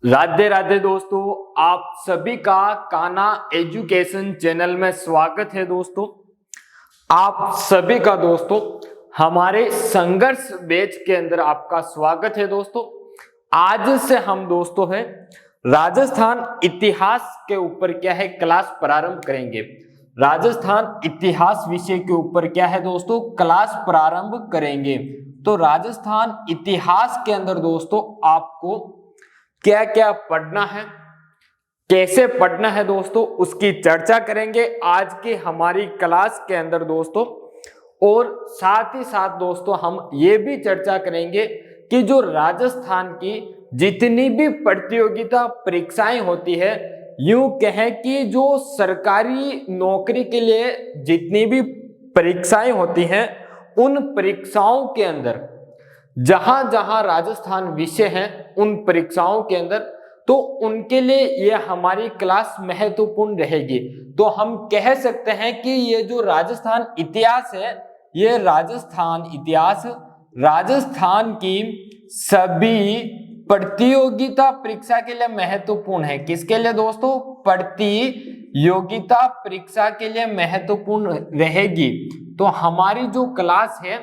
राधे राधे दोस्तों, आप सभी का कान्हा एजुकेशन चैनल में स्वागत है। दोस्तों, आप सभी का दोस्तों हमारे संघर्ष बैच के अंदर आपका स्वागत है। दोस्तों, आज से हम दोस्तों है राजस्थान इतिहास के ऊपर क्या है क्लास प्रारंभ करेंगे। राजस्थान इतिहास विषय के ऊपर क्या है दोस्तों क्लास प्रारंभ करेंगे। तो राजस्थान इतिहास के अंदर दोस्तों आपको क्या क्या पढ़ना है, कैसे पढ़ना है दोस्तों, उसकी चर्चा करेंगे आज की हमारी क्लास के अंदर दोस्तों। और साथ ही साथ दोस्तों हम ये भी चर्चा करेंगे कि जो राजस्थान की जितनी भी प्रतियोगिता परीक्षाएं होती है, यूं कहें कि जो सरकारी नौकरी के लिए जितनी भी परीक्षाएं होती हैं, उन परीक्षाओं के अंदर जहां जहां राजस्थान विषय हैं उन परीक्षाओं के अंदर, तो उनके लिए ये हमारी क्लास महत्वपूर्ण रहेगी। तो हम कह सकते हैं कि ये जो राजस्थान इतिहास है, ये राजस्थान इतिहास राजस्थान की सभी प्रतियोगिता परीक्षा के लिए महत्वपूर्ण है। किसके लिए दोस्तों? प्रतियोगिता परीक्षा के लिए महत्वपूर्ण रहेगी। तो हमारी जो क्लास है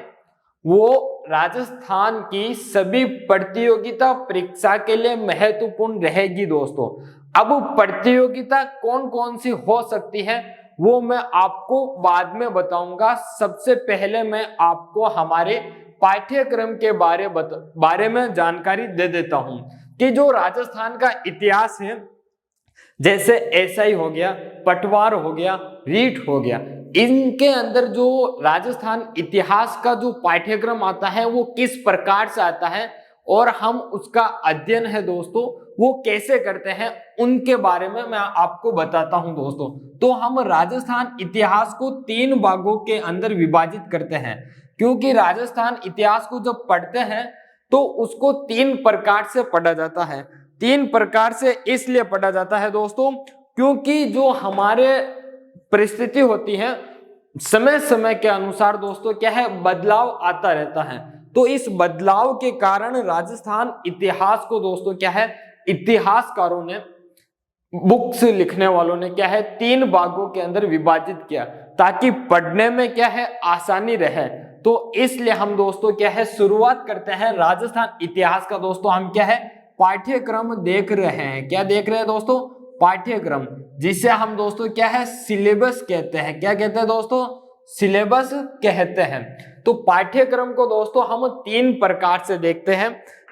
वो राजस्थान की सभी प्रतियोगिता परीक्षा के लिए महत्वपूर्ण रहेगी। दोस्तों, अब प्रतियोगिता कौन कौन सी हो सकती है वो मैं आपको बाद में बताऊंगा। सबसे पहले मैं आपको हमारे पाठ्यक्रम के बारे में जानकारी दे देता हूं कि जो राजस्थान का इतिहास है, जैसे एसआई हो गया, पटवार हो गया, रीट हो गया, इनके अंदर जो राजस्थान इतिहास का जो पाठ्यक्रम आता है वो किस प्रकार से आता है और हम उसका अध्ययन है दोस्तों वो कैसे करते हैं, उनके बारे में मैं आपको बताता हूं दोस्तों। तो हम राजस्थान इतिहास को 3 भागों के अंदर विभाजित करते हैं, क्योंकि राजस्थान इतिहास को जब पढ़ते हैं तो उसको 3 प्रकार से पढ़ा जाता है। 3 प्रकार से इसलिए पढ़ा जाता है दोस्तों क्योंकि जो हमारे परिस्थिति होती है समय समय के अनुसार दोस्तों क्या है बदलाव आता रहता है। तो इस बदलाव के कारण राजस्थान इतिहास को दोस्तों क्या है इतिहासकारों ने, बुक्स लिखने वालों ने क्या है 3 भागों के अंदर विभाजित किया ताकि पढ़ने में क्या है आसानी रहे। तो इसलिए हम दोस्तों क्या है शुरुआत करते हैं राजस्थान इतिहास का। दोस्तों हम क्या है पाठ्यक्रम देख रहे हैं। क्या देख रहे हैं दोस्तों? पाठ्यक्रम, जिसे हम दोस्तों क्या है सिलेबस कहते हैं। क्या कहते हैं दोस्तों? सिलेबस कहते हैं। तो पाठ्यक्रम को दोस्तों हम 3 प्रकार से देखते हैं।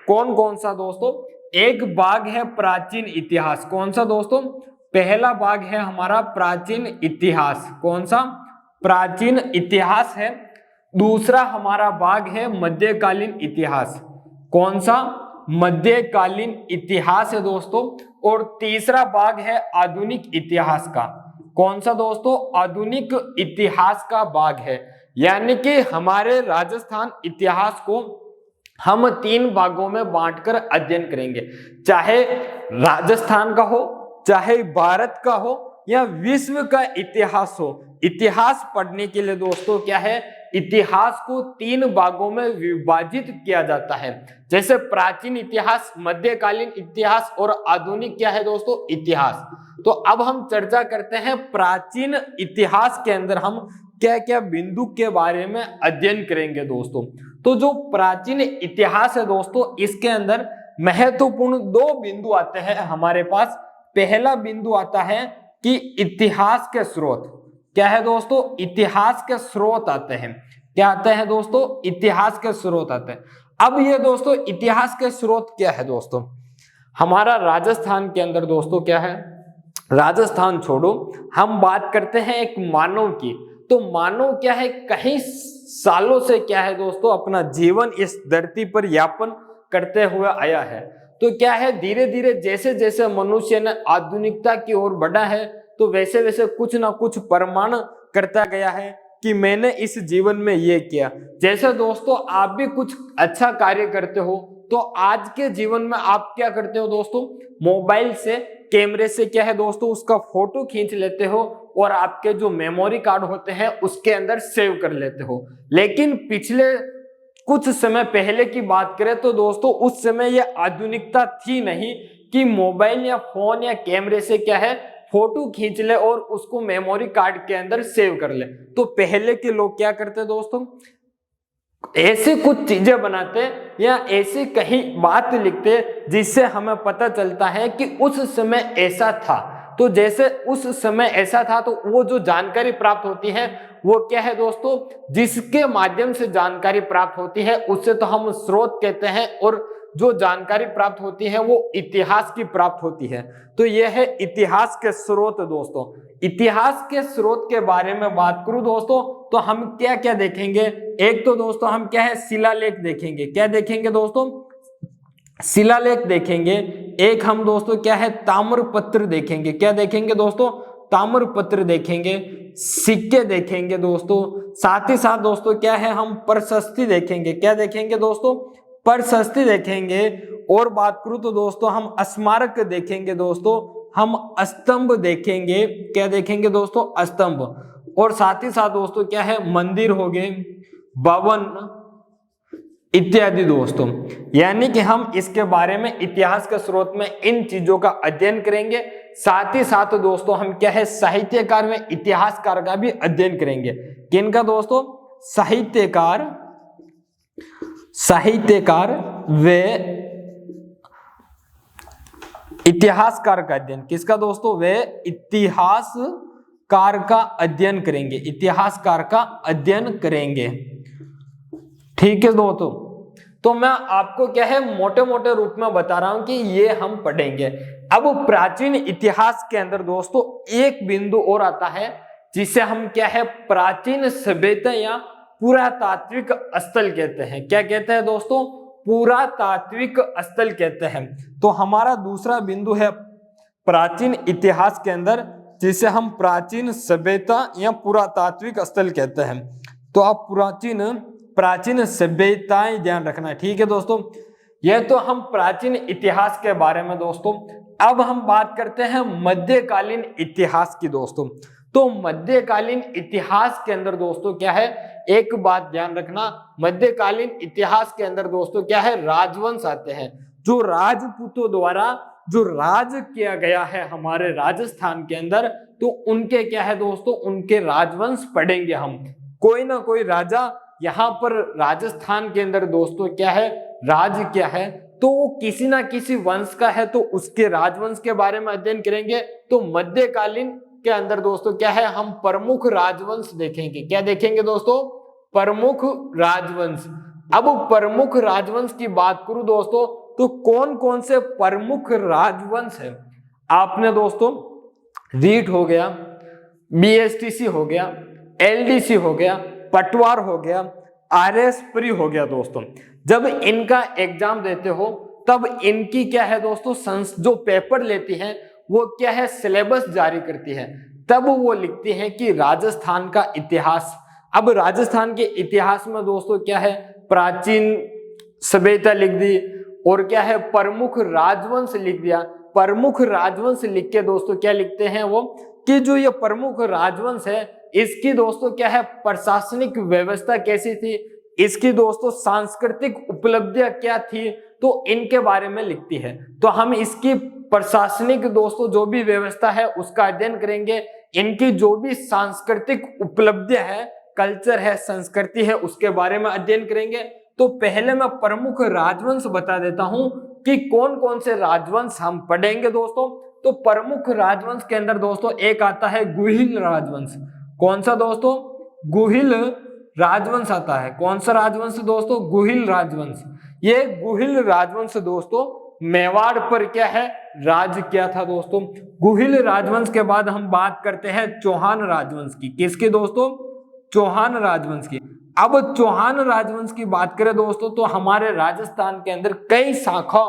कौन कौन सा दोस्तों? एक भाग है प्राचीन इतिहास। कौन सा दोस्तों? पहला भाग है हमारा प्राचीन इतिहास। कौन सा? प्राचीन इतिहास है। दूसरा हमारा भाग है मध्यकालीन इतिहास। कौन सा? मध्यकालीन इतिहास है दोस्तों। और तीसरा भाग है आधुनिक इतिहास का। कौन सा दोस्तों? आधुनिक इतिहास का भाग है। यानी कि हमारे राजस्थान इतिहास को हम 3 भागों में बांटकर अध्ययन करेंगे, चाहे राजस्थान का हो, चाहे भारत का हो या विश्व का इतिहास हो। इतिहास पढ़ने के लिए दोस्तों क्या है इतिहास को 3 भागों में विभाजित किया जाता है, जैसे प्राचीन इतिहास, मध्यकालीन इतिहास और आधुनिक क्या है दोस्तों इतिहास। तो अब हम चर्चा करते हैं प्राचीन इतिहास के अंदर हम क्या क्या बिंदु के बारे में अध्ययन करेंगे दोस्तों। तो जो प्राचीन इतिहास है दोस्तों, इसके अंदर महत्वपूर्ण 2 बिंदु आते हैं हमारे पास। पहला बिंदु आता है कि इतिहास के स्रोत। क्या है दोस्तों? इतिहास के स्रोत आते हैं। क्या आते हैं दोस्तों? इतिहास के स्रोत आते हैं। अब ये दोस्तों इतिहास के स्रोत क्या है दोस्तों? हमारा राजस्थान के अंदर दोस्तों क्या है, राजस्थान छोड़ो, हम बात करते हैं एक मानव की। तो मानव क्या है कई सालों से क्या है दोस्तों अपना जीवन इस धरती पर यापन करते हुए आया है। तो क्या है धीरे धीरे जैसे जैसे मनुष्य ने आधुनिकता की ओर बढ़ा है, तो वैसे वैसे कुछ ना कुछ प्रमाण करता गया है कि मैंने इस जीवन में ये किया। जैसे दोस्तों आप भी कुछ अच्छा कार्य करते हो, तो आज के जीवन में आप क्या करते हो दोस्तों? मोबाइल से, कैमरे से क्या है दोस्तों उसका फोटो खींच लेते हो और आपके जो मेमोरी कार्ड होते हैं उसके अंदर सेव कर लेते हो। लेकिन पिछले कुछ समय पहले की बात करें तो दोस्तों उस समय ये आधुनिकता थी नहीं कि मोबाइल या फोन या कैमरे से क्या है फोटो खींच ले और उसको मेमोरी कार्ड के अंदर सेव कर ले। तो पहले के लोग क्या करते दोस्तों, ऐसे कुछ चीजें बनाते या ऐसे कहीं बात लिखते जिससे हमें पता चलता है कि उस समय ऐसा था। तो जैसे उस समय ऐसा था तो वो जो जानकारी प्राप्त होती है वो क्या है दोस्तों, जिसके माध्यम से जानकारी प्राप्त होती है उससे तो हम स्रोत कहते हैं, और जो जानकारी प्राप्त होती है वो इतिहास की प्राप्त होती है। तो यह है इतिहास के स्रोत दोस्तों। इतिहास के स्रोत के बारे में बात करूं दोस्तों तो हम क्या क्या देखेंगे, एक तो दोस्तों हम क्या है शिलालेख देखेंगे। क्या देखेंगे दोस्तों, शिलालेख देखेंगे। एक हम दोस्तों क्या है ताम्रपत्र देखेंगे। क्या देखेंगे दोस्तों, ताम्रपत्र देखेंगे। सिक्के देखेंगे दोस्तों। साथ ही साथ दोस्तों क्या है हम प्रशस्ति देखेंगे। क्या देखेंगे दोस्तों, प्रशस्ति देखेंगे। और बात करूं तो दोस्तों हम स्मारक देखेंगे दोस्तों, हम स्तंभ देखेंगे। क्या देखेंगे दोस्तों, स्तंभ। और साथ ही साथ दोस्तों क्या है मंदिर हो गए, भवन इत्यादि दोस्तों। यानी कि हम इसके बारे में इतिहास के स्रोत में इन चीजों का अध्ययन करेंगे। साथ ही साथ दोस्तों हम क्या है साहित्यकार में इतिहासकार का भी अध्ययन करेंगे। किनका दोस्तों, साहित्यकार, साहित्यकार व इतिहासकार का अध्ययन। किसका दोस्तों, वे इतिहासकार का अध्ययन करेंगे, इतिहासकार का अध्ययन करेंगे। ठीक है दोस्तों, तो मैं आपको क्या है मोटे मोटे रूप में बता रहा हूं कि ये हम पढ़ेंगे। अब प्राचीन इतिहास के अंदर दोस्तों एक बिंदु और आता है जिसे हम क्या है प्राचीन सभ्यता या पुरातात्विक स्थल कहते हैं। क्या कहते हैं दोस्तों, पुरातात्विक स्थल कहते हैं। तो हमारा दूसरा बिंदु है प्राचीन इतिहास के अंदर जिसे हम प्राचीन सभ्यता या पुरातात्विक स्थल कहते हैं। तो आप प्राचीन सभ्यताएं ध्यान रखना। ठीक है दोस्तों, यह तो हम प्राचीन इतिहास के बारे में दोस्तों। अब हम बात करते हैं मध्यकालीन इतिहास की दोस्तों। तो मध्यकालीन इतिहास के अंदर दोस्तों क्या है, एक बात ध्यान रखना, मध्यकालीन इतिहास के अंदर दोस्तों क्या है राजवंश आते हैं। जो राजपूतों द्वारा जो राज किया गया है हमारे राजस्थान के अंदर, तो उनके क्या है दोस्तों, उनके राजवंश पढ़ेंगे हम। कोई ना कोई राजा यहाँ पर राजस्थान के अंदर दोस्तों क्या है राज क्या है, तो वो किसी ना किसी वंश का है, तो उसके राजवंश के बारे में अध्ययन करेंगे। तो मध्यकालीन के अंदर दोस्तों क्या है हम प्रमुख राजवंश देखेंगे। क्या देखेंगे दोस्तों, प्रमुख राजवंश। अब प्रमुख राजवंश की बात करूं दोस्तों तो कौन कौन से प्रमुख राजवंश है, आपने दोस्तों रीट हो गया, बीएसटीसी हो गया, एलडीसी हो गया, पटवार हो गया, आरएसप्री हो गया दोस्तों। जब इनका एग्जाम देते हो तब इनकी क्या है दोस्तों जो पेपर लेती है वो क्या है सिलेबस जारी करती है। तब वो लिखती है कि राजस्थान का इतिहास। अब राजस्थान के इतिहास में दोस्तों क्या है प्राचीन सभ्यता लिख दी और क्या है प्रमुख राजवंश लिख दिया। प्रमुख राजवंश लिख के दोस्तों क्या लिखते हैं वो कि जो ये प्रमुख राजवंश है इसकी दोस्तों क्या है प्रशासनिक व्यवस्था कैसी थी, इसकी दोस्तों सांस्कृतिक उपलब्धियां क्या थी, तो इनके बारे में लिखती है। तो हम इसकी प्रशासनिक दोस्तों जो भी व्यवस्था है उसका अध्ययन करेंगे। इनकी जो भी सांस्कृतिक उपलब्धियां है, कल्चर है, संस्कृति है, उसके बारे में अध्ययन करेंगे। तो पहले मैं प्रमुख राजवंश बता देता हूं कि कौन कौन से राजवंश हम पढ़ेंगे दोस्तों। तो प्रमुख राजवंश के अंदर दोस्तों एक आता है गुहिल राजवंश। कौन सा दोस्तों, गुहिल राजवंश आता है। कौन सा राजवंश दोस्तों, गुहिल राजवंश। ये गुहिल राजवंश दोस्तों मेवाड़ पर क्या है राज किया था दोस्तों। गुहिल राजवंश के बाद हम बात करते हैं चौहान राजवंश की। किसकी दोस्तों, चौहान राजवंश की। अब चौहान राजवंश की बात करें दोस्तों तो हमारे राजस्थान के अंदर कई शाखा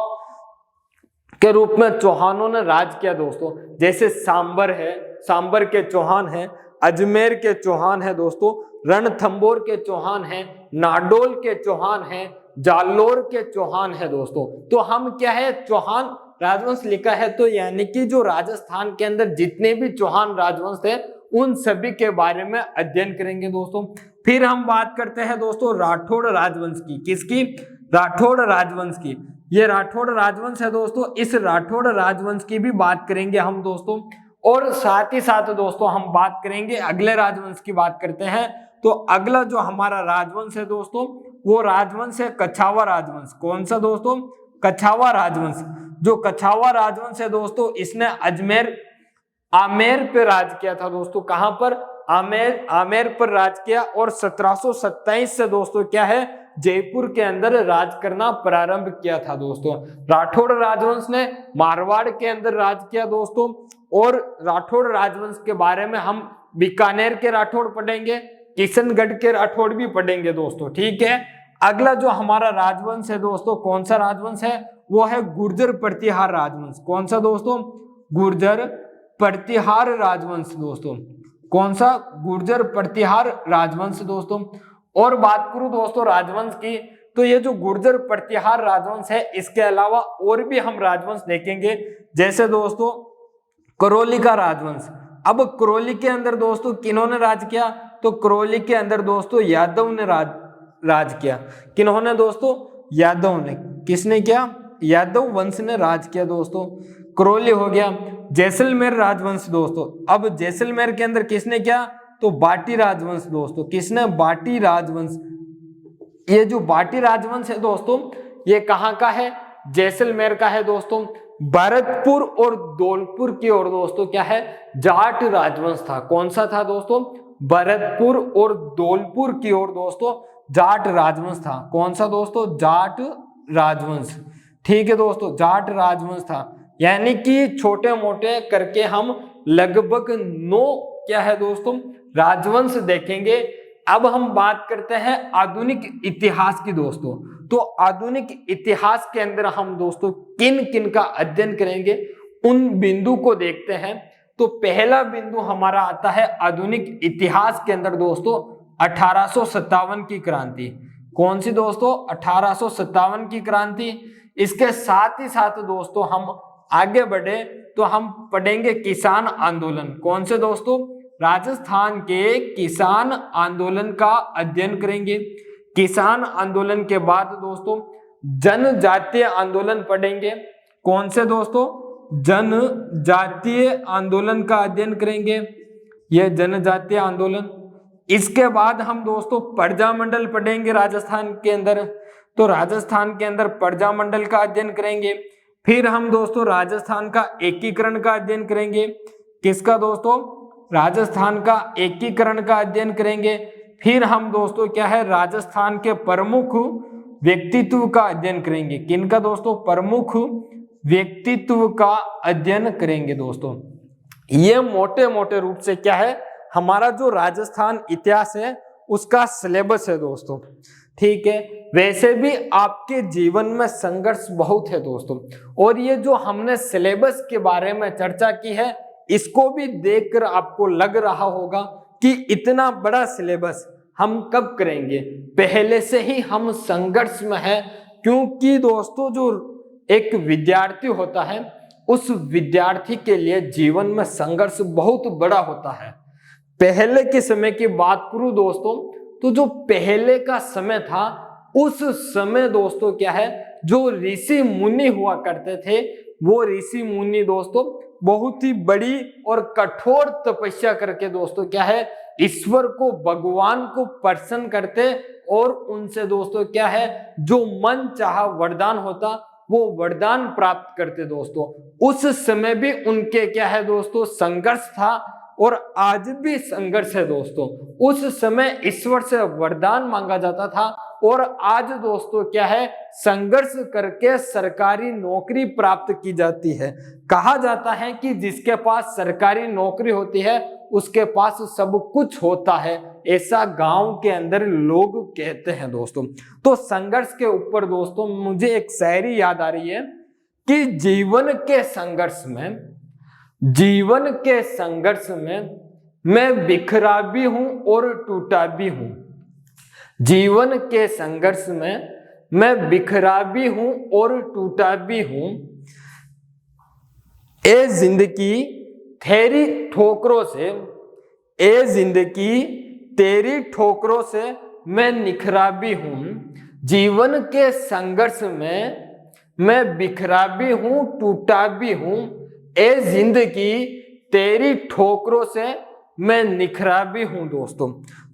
के रूप में चौहानों ने राज किया दोस्तों। जैसे सांबर है, सांबर के चौहान है, अजमेर के चौहान है दोस्तों, रणथंबोर के चौहान है, नाडोल के चौहान है, जालोर के चौहान है दोस्तों। तो हम क्या है चौहान राजवंश लिखा है, तो यानी कि जो राजस्थान के अंदर जितने भी चौहान राजवंश थे उन सभी के बारे में अध्ययन करेंगे दोस्तों। फिर हम बात करते हैं दोस्तों राठौड़ राजवंश की। किसकी, राठौड़ राजवंश की। ये राठौड़ राजवंश है दोस्तों। इस राठौड़ राजवंश की भी बात करेंगे हम दोस्तों। और साथ ही साथ दोस्तों हम बात करेंगे अगले राजवंश की बात करते हैं। तो अगला जो हमारा राजवंश है दोस्तों वो राजवंश है कछावा राजवंश। कौन सा दोस्तों? कछावा राजवंश। जो कछावा राजवंश है दोस्तों इसने आमेर पे राज किया था दोस्तों। कहां पर? आमेर पर राज किया। और 1727 से दोस्तों क्या है, जयपुर के अंदर राज करना प्रारंभ किया था दोस्तों। राठौड़ राजवंश ने मारवाड़ के अंदर राज किया दोस्तों। और राठौड़ राजवंश के बारे में हम बीकानेर के राठौड़ पढ़ेंगे, किशनगढ़ के राठौड़ भी पढ़ेंगे दोस्तों। ठीक है। अगला जो हमारा राजवंश है दोस्तों, कौन सा राजवंश है? वो है गुर्जर प्रतिहार राजवंश। कौन सा दोस्तों? गुर्जर प्रतिहार राजवंश दोस्तों। कौन सा? गुर्जर प्रतिहार राजवंश दोस्तों। और बात करूं दोस्तों राजवंश की, तो ये जो गुर्जर प्रतिहार राजवंश है इसके अलावा और भी हम राजवंश देखेंगे, जैसे दोस्तों करौली का राजवंश। अब करौली के अंदर दोस्तों किन्होंने राज किया? तो करौली के अंदर दोस्तों यादव ने राज किया। किन्होंने दोस्तों? यादव ने। किसने किया? यादव वंश ने राज किया दोस्तों। करौली हो गया। जैसलमेर राजवंश दोस्तों। अब जैसलमेर के अंदर किसने किया? तो बाटी राजवंश दोस्तों। किसने? बाटी राजवंश। ये जो बाटी राजवंश है दोस्तों ये कहां का है? जैसलमेर का है दोस्तों। भरतपुर और धौलपुर की ओर दोस्तों क्या है? जाट राजवंश था। कौन सा था दोस्तों? भरतपुर और धौलपुर की ओर दोस्तों जाट राजवंश था। कौन सा दोस्तों? जाट राजवंश। ठीक है दोस्तों, जाट राजवंश था। यानी कि छोटे मोटे करके हम लगभग 9 क्या है दोस्तों राजवंश देखेंगे। अब हम बात करते हैं आधुनिक इतिहास की दोस्तों। तो आधुनिक इतिहास के अंदर हम दोस्तों किन किन का अध्ययन करेंगे उन बिंदु को देखते हैं। तो पहला बिंदु हमारा आता है आधुनिक इतिहास के अंदर दोस्तों 1857 की क्रांति। कौन सी दोस्तों? 1857 की क्रांति। इसके साथ ही साथ दोस्तों हम आगे बढ़े तो हम पढ़ेंगे किसान आंदोलन। कौन से दोस्तों? राजस्थान के किसान आंदोलन का अध्ययन करेंगे। किसान आंदोलन के बाद दोस्तों जनजातीय आंदोलन पढ़ेंगे। कौन से दोस्तों? जनजातीय आंदोलन का अध्ययन करेंगे, यह जनजातीय आंदोलन। इसके बाद हम दोस्तों प्रजामंडल पढ़ेंगे राजस्थान के अंदर। तो राजस्थान के अंदर प्रजामंडल का अध्ययन करेंगे। फिर हम दोस्तों राजस्थान का एकीकरण का अध्ययन करेंगे। किसका दोस्तों? राजस्थान का एकीकरण का अध्ययन करेंगे। फिर हम दोस्तों क्या है राजस्थान के प्रमुख व्यक्तित्व का अध्ययन करेंगे। किनका दोस्तों? प्रमुख व्यक्तित्व का अध्ययन करेंगे दोस्तों। ये मोटे मोटे रूप से क्या है हमारा जो राजस्थान इतिहास है उसका सिलेबस है दोस्तों। ठीक है। वैसे भी आपके जीवन में संघर्ष बहुत है दोस्तों, और ये जो हमने सिलेबस के बारे में चर्चा की है इसको भी देखकर आपको लग रहा होगा कि इतना बड़ा सिलेबस हम कब करेंगे। पहले से ही हम संघर्ष में है, क्योंकि दोस्तों जो एक विद्यार्थी होता है उस विद्यार्थी के लिए जीवन में संघर्ष बहुत बड़ा होता है। पहले के समय की बात करूं दोस्तों तो जो पहले का समय था उस समय दोस्तों क्या है जो ऋषि मुनि हुआ करते थे वो ऋषि मुनि दोस्तों बहुत ही बड़ी और कठोर तपस्या करके दोस्तों क्या है ईश्वर को भगवान को प्रसन्न करते और उनसे दोस्तों क्या है जो मन चाहा वरदान होता वो वरदान प्राप्त करते दोस्तों। उस समय भी उनके क्या है दोस्तों संघर्ष था और आज भी संघर्ष है दोस्तों। उस समय ईश्वर से वरदान मांगा जाता था और आज दोस्तों क्या है संघर्ष करके सरकारी नौकरी प्राप्त की जाती है। कहा जाता है कि जिसके पास सरकारी नौकरी होती है उसके पास सब कुछ होता है, ऐसा गांव के अंदर लोग कहते हैं दोस्तों। तो संघर्ष के ऊपर दोस्तों मुझे एक शायरी याद आ रही है कि जीवन के संघर्ष में मैं बिखरा भी हूं और टूटा भी हूं। जीवन के संघर्ष में मैं बिखरा भी हूं और टूटा भी हूं। ए जिंदगी तेरी ठोकरों से, ए जिंदगी तेरी ठोकरों से मैं निखरा भी हूं। जीवन के संघर्ष में मैं बिखरा भी हूं टूटा भी हूं, ए जिंदगी तेरी ठोकरों से मैं निखरा भी हूं दोस्तों।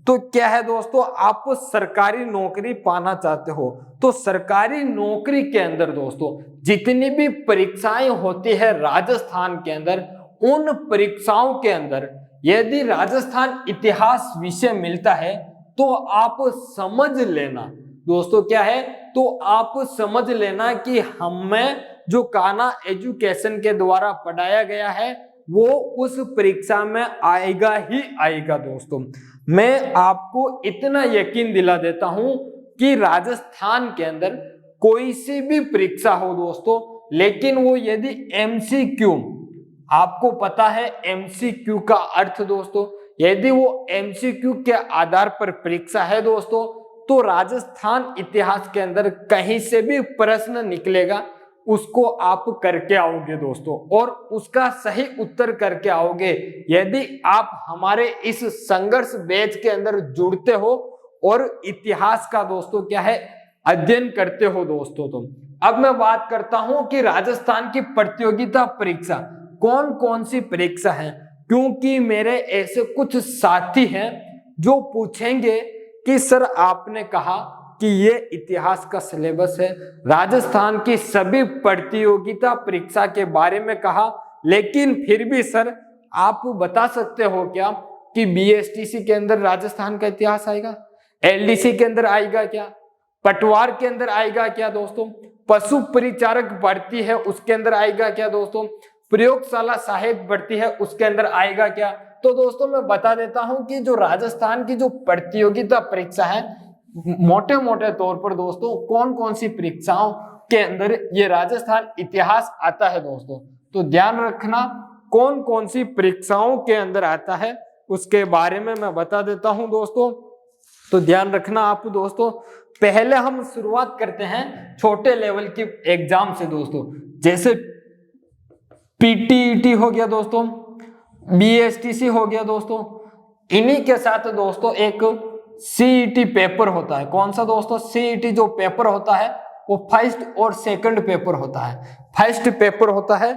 तो क्या है दोस्तों, आप सरकारी नौकरी पाना चाहते हो तो सरकारी नौकरी के अंदर दोस्तों जितनी भी परीक्षाएं होती है राजस्थान के अंदर, उन परीक्षाओं के अंदर यदि राजस्थान इतिहास विषय मिलता है तो आप समझ लेना दोस्तों, क्या है तो आप समझ लेना कि हमें जो कान्हा एजुकेशन के द्वारा पढ़ाया गया है वो उस परीक्षा में आएगा ही आएगा दोस्तों। मैं आपको इतना यकीन दिला देता हूं कि राजस्थान के अंदर कोई सी भी परीक्षा हो दोस्तों, लेकिन वो यदि एमसीक्यू, आपको पता है एमसीक्यू का अर्थ दोस्तों, यदि वो एमसीक्यू के आधार पर परीक्षा है दोस्तों तो राजस्थान इतिहास के अंदर कहीं से भी प्रश्न निकलेगा, उसको आप करके आओगे दोस्तों, और उसका सही उत्तर करके आओगे यदि आप हमारे इस संघर्ष बैच के अंदर जुड़ते हो और इतिहास का दोस्तों क्या है अध्ययन करते हो दोस्तों। तो अब मैं बात करता हूं कि राजस्थान की प्रतियोगिता परीक्षा कौन कौन सी परीक्षा है, क्योंकि मेरे ऐसे कुछ साथी हैं जो पूछेंगे कि सर आपने कहा कि ये इतिहास का सिलेबस है, राजस्थान की सभी प्रतियोगिता परीक्षा के बारे में कहा, लेकिन फिर भी सर आप बता सकते हो क्या कि बीएसटीसी के अंदर राजस्थान का इतिहास आएगा, एलडीसी के अंदर आएगा क्या, पटवार के अंदर आएगा क्या दोस्तों, पशु परिचारक भर्ती है उसके अंदर आएगा क्या दोस्तों, प्रयोगशाला सहायक भर्ती है उसके अंदर आएगा क्या। तो दोस्तों मैं बता देता हूं कि जो राजस्थान की जो प्रतियोगिता परीक्षा है मोटे मोटे तौर पर दोस्तों कौन कौन सी परीक्षाओं के अंदर ये राजस्थान इतिहास आता है दोस्तों, तो ध्यान रखना कौन कौन सी परीक्षाओं के अंदर आता है उसके बारे में मैं बता देता हूं दोस्तों, तो ध्यान रखना आप दोस्तों। पहले हम शुरुआत करते हैं छोटे लेवल की एग्जाम से दोस्तों, जैसे पीटीईटी हो गया दोस्तों, बीएसटीसी हो गया दोस्तों, इन्हीं के साथ दोस्तों एक सीईटी पेपर होता है। कौन सा दोस्तों, सीईटी जो पेपर होता है वो फर्स्ट और सेकंड पेपर होता है। फर्स्ट पेपर होता है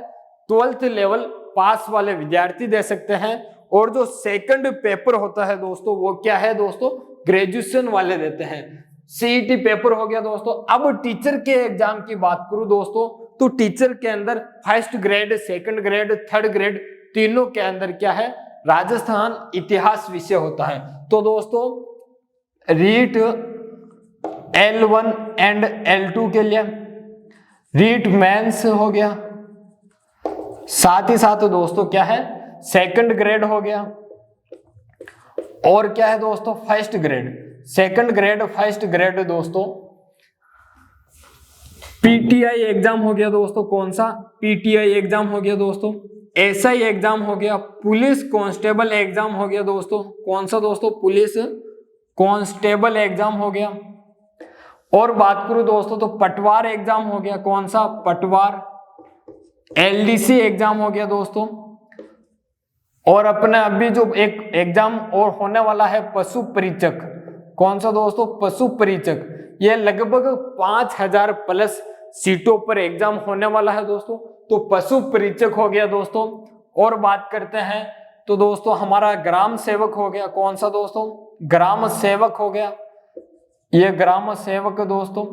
12th लेवल पास वाले विद्यार्थी दे सकते हैं, और जो सेकंड पेपर होता है दोस्तों वो क्या है दोस्तों, ग्रेजुएशन वाले देते हैं। सीईटी पेपर हो गया दोस्तों। अब टीचर के एग्जाम की बात करूं दोस्तों, तो टीचर के अंदर first grade, second grade, third grade तीनों के अंदर क्या है, राजस्थान इतिहास विषय होता है। तो दोस्तों रीट L1 एंड L2 के लिए रीट मेंस हो गया, साथ ही साथ दोस्तों क्या है सेकंड ग्रेड हो गया, और क्या है दोस्तों first grade, second grade, first grade दोस्तों। पीटीआई एग्जाम हो गया दोस्तों, कौन सा पीटीआई एग्जाम हो गया दोस्तों, एसआई एग्जाम हो गया, पुलिस कांस्टेबल एग्जाम हो गया दोस्तों, कौन सा दोस्तों पुलिस कांस्टेबल एग्जाम हो गया। और बात करूं दोस्तों तो पटवार एग्जाम हो गया, कौन सा पटवार, एलडीसी एग्जाम हो गया दोस्तों। और अपने अभी जो एक एग्जाम और होने वाला है पशु परीक्षक, कौन सा दोस्तों पशु परीक्षक, ये लगभग 5000 प्लस सीटों पर एग्जाम होने वाला है दोस्तों, तो पशु परीक्षक हो गया दोस्तों। और बात करते हैं तो दोस्तों हमारा ग्राम सेवक हो गया, कौन सा दोस्तों ग्राम सेवक हो गया, ये ग्राम सेवक दोस्तों।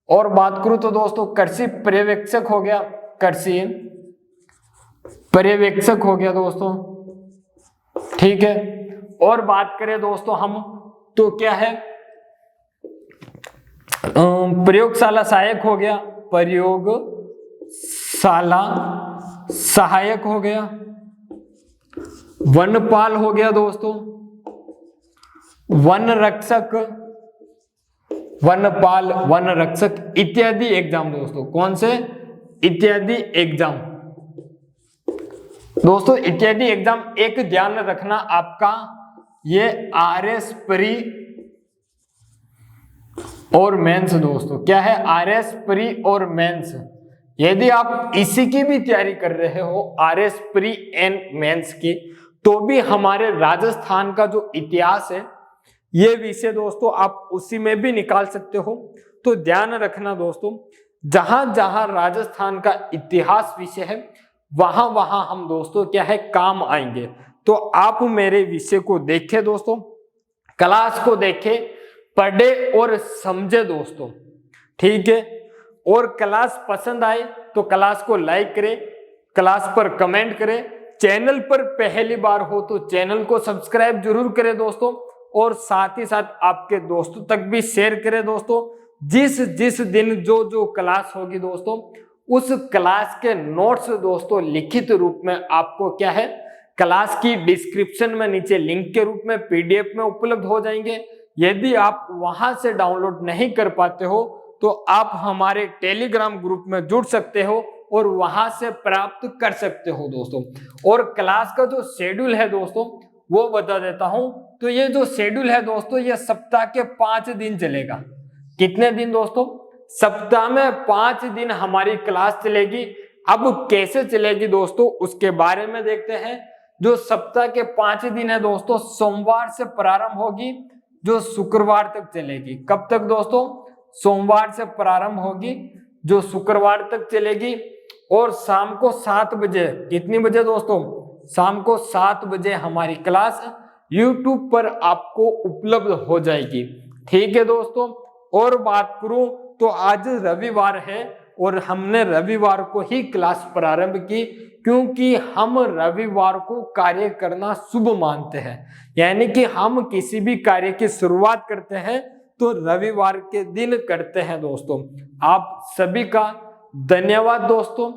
और बात करूं तो दोस्तों कृषि पर्यवेक्षक हो गया, कृषि पर्यवेक्षक हो गया दोस्तों, ठीक है। और बात करें दोस्तों हम तो क्या है प्रयोगशाला सहायक हो गया, प्रयोगशाला सहायक हो गया, वनपाल हो गया दोस्तों, वन रक्षक, वनपाल, वन रक्षक इत्यादि एग्जाम दोस्तों, कौन से इत्यादि एग्जाम दोस्तों, इत्यादि एग्जाम। एक ध्यान रखना आपका ये आरएस प्री और मेंस दोस्तों, क्या है आरएस प्री और मेंस। यदि आप इसी की भी तैयारी कर रहे हो आरएस प्री एंड मेंस की, तो भी हमारे राजस्थान का जो इतिहास है ये विषय दोस्तों आप उसी में भी निकाल सकते हो। तो ध्यान रखना दोस्तों जहां जहां राजस्थान का इतिहास विषय है वहां वहां हम दोस्तों क्या है काम आएंगे। तो आप मेरे विषय को देखें दोस्तों, क्लास को देखें, पढ़े और समझे दोस्तों, ठीक है। और क्लास पसंद आए तो क्लास को लाइक करें, क्लास पर कमेंट करें, चैनल पर पहली बार हो तो चैनल को सब्सक्राइब जरूर करें दोस्तों, और साथ ही साथ आपके दोस्तों तक भी शेयर करें दोस्तों। जिस जिस दिन जो जो क्लास होगी दोस्तों, उस क्लास के नोट्स दोस्तों लिखित रूप में आपको क्या है क्लास की डिस्क्रिप्शन में नीचे लिंक के रूप में पीडीएफ में उपलब्ध हो जाएंगे। यदि आप वहां से डाउनलोड नहीं कर पाते हो तो आप हमारे टेलीग्राम ग्रुप में जुड़ सकते हो और वहां से प्राप्त कर सकते हो दोस्तों। और क्लास का जो शेड्यूल है दोस्तों वो बता देता हूं। तो ये जो शेड्यूल है दोस्तों ये सप्ताह के 5 दिन चलेगा। कितने दिन दोस्तों? सप्ताह में 5 दिन हमारी क्लास चलेगी। अब कैसे चलेगी दोस्तों उसके बारे में देखते हैं। जो सप्ताह के 5 दिन है दोस्तों, सोमवार से प्रारंभ होगी जो शुक्रवार तक चलेगी। कब तक दोस्तों? सोमवार से प्रारंभ होगी जो शुक्रवार तक चलेगी। और शाम को 7 बजे, कितनी बजे दोस्तों? शाम को 7 बजे हमारी क्लास YouTube पर आपको उपलब्ध हो जाएगी, ठीक है दोस्तों। और बात करूं तो आज रविवार है और हमने रविवार को ही क्लास प्रारंभ की, क्योंकि हम रविवार को कार्य करना शुभ मानते हैं। यानी कि हम किसी भी कार्य की शुरुआत करते हैं तो रविवार के दिन करते हैं दोस्तों। आप सभी का धन्यवाद दोस्तों।